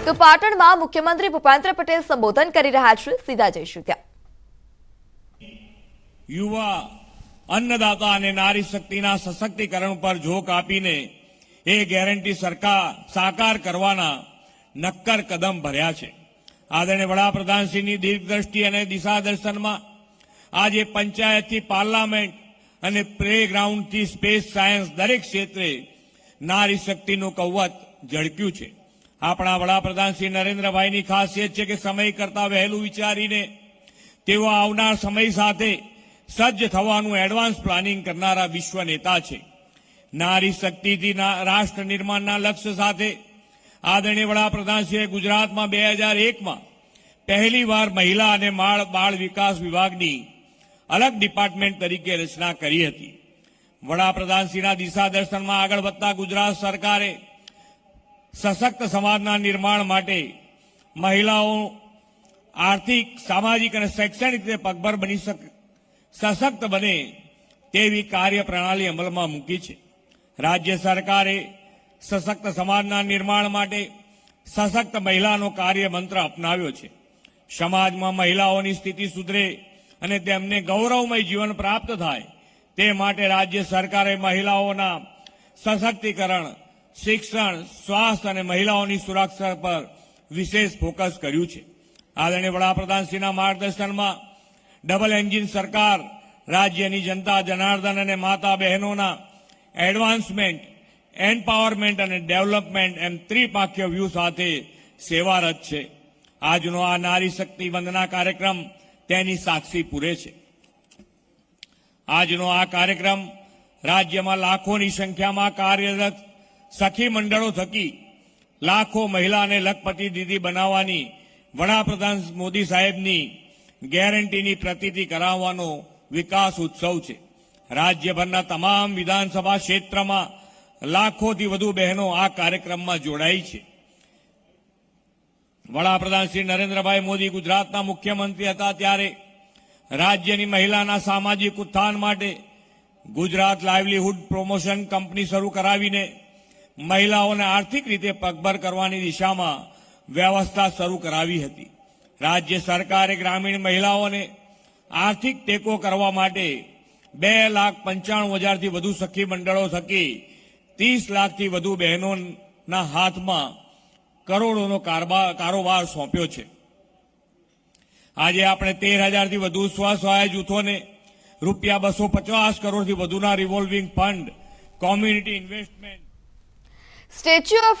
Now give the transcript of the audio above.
તો પાટણમાં મુખ્યમંત્રી ભૂપેન્દ્ર પટેલ સંબોધન કરી રહ્યા છે, સીધા જઈશું ત્યાં। યુવા અન્નદાતા અને નારી શક્તિના સશક્તિકરણ પર ઝોક આપીને એ ગેરંટી સરકાર સાકાર કરવાના નક્કર કદમ ભર્યા છે। આદરણીય વડાપ્રધાનશ્રીની દીર્ઘદ્રષ્ટિ અને દિશા દર્શનમાં આજે પંચાયતથી પાર્લામેન્ટ અને પ્લેગ્રાઉન્ડથી સ્પેસ સાયન્સ દરેક ક્ષેત્રે નારી શક્તિનું કવચ ઝળક્યું છે। આપણા વડાપ્રધાન શ્રી નરેન્દ્રભાઈની ખાસિયત છે કે સમય કરતા વહેલું વિચારીને તેઓ આવનાર સમય સાથે સજ્જ થવાનું એડવાન્સ પ્લાનિંગ કરનારા વિશ્વ નેતા છે। નારી શક્તિથી રાષ્ટ્ર નિર્માણના લક્ષ્ય સાથે આદરણીય વડાપ્રધાનશ્રીએ ગુજરાતમાં 2001માં પહેલીવાર મહિલા અને બાળ વિકાસ વિભાગની અલગ ડિપાર્ટમેન્ટ તરીકે રચના કરી હતી। વડાપ્રધાનશ્રીના દિશા દર્શનમાં આગળ વધતા ગુજરાત સરકારે સશક્ત સમાજના નિર્માણ માટે મહિલાઓ આર્થિક, સામાજિક અને શૈક્ષણિક રીતે પગભર બની સશક્ત બને તેવી કાર્યપ્રણાલી અમલમાં મૂકી છે। રાજ્ય સરકારે સશક્ત સમાજના નિર્માણ માટે સશક્ત મહિલાનો કાર્યમંત્ર અપનાવ્યો છે। સમાજમાં મહિલાઓની સ્થિતિ સુધરે અને તેમને ગૌરવમય જીવન પ્રાપ્ત થાય તે માટે રાજ્ય સરકારે મહિલાઓના સશક્તિકરણ, શિક્ષણ, સ્વાસ્થ્ય અને મહિલાઓની સુરક્ષા પર વિશેષ ફોકસ કર્યું છે। આદરણીય વડાપ્રધાનશ્રીના માર્ગદર્શનમાં ડબલ એન્જિન સરકાર રાજ્યની જનતા જનાર્દન અને માતા બહેનોના એડવાન્સમેન્ટ, એમ્પાવરમેન્ટ અને ડેવલપમેન્ટ એમ ત્રિપાખ્ય વ્યૂહ સાથે સેવારત છે। આજનો આ નારી શક્તિ વંદના કાર્યક્રમ તેની સાક્ષી પૂરે છે। આજનો આ કાર્યક્રમ રાજ્યમાં લાખોની સંખ્યામાં કાર્યરત સખી મંડળો થકી લાખો મહિલાને લખપતિ દીદી બનાવવાની વડાપ્રધાન મોદી સાહેબની ગેરંટીની પ્રતીતિ કરાવવાનો વિકાસ ઉત્સવ છે। રાજ્યભરના તમામ વિધાનસભા ક્ષેત્રમાં લાખોથી વધુ બહેનો આ કાર્યક્રમમાં જોડાઈ છે। વડાપ્રધાન શ્રી નરેન્દ્રભાઈ મોદી ગુજરાતના મુખ્યમંત્રી હતા ત્યારે રાજ્યની મહિલાના સામાજિક ઉત્થાન માટે ગુજરાત લાઇવલીહુડ પ્રોમોશન કંપની શરૂ કરાવીને મહિલાઓને આર્થિક રીતે પગભર કરવાની દિશામાં વ્યવસ્થા શરૂ કરાવી હતી। રાજ્ય સરકારે ગ્રામીણ મહિલાઓને આર્થિક ટેકો કરવા માટે 2,95,000થી વધુ સખી મંડળો થકી 30 લાખથી વધુ બહેનોના હાથમાં કરોડોનો કારોબાર સોંપ્યો છે। આજે આપણે 13,000થી વધુ સ્વસહાય જૂથોને રૂપિયા 250 કરોડથી વધુના revolving fund, community investment, statue of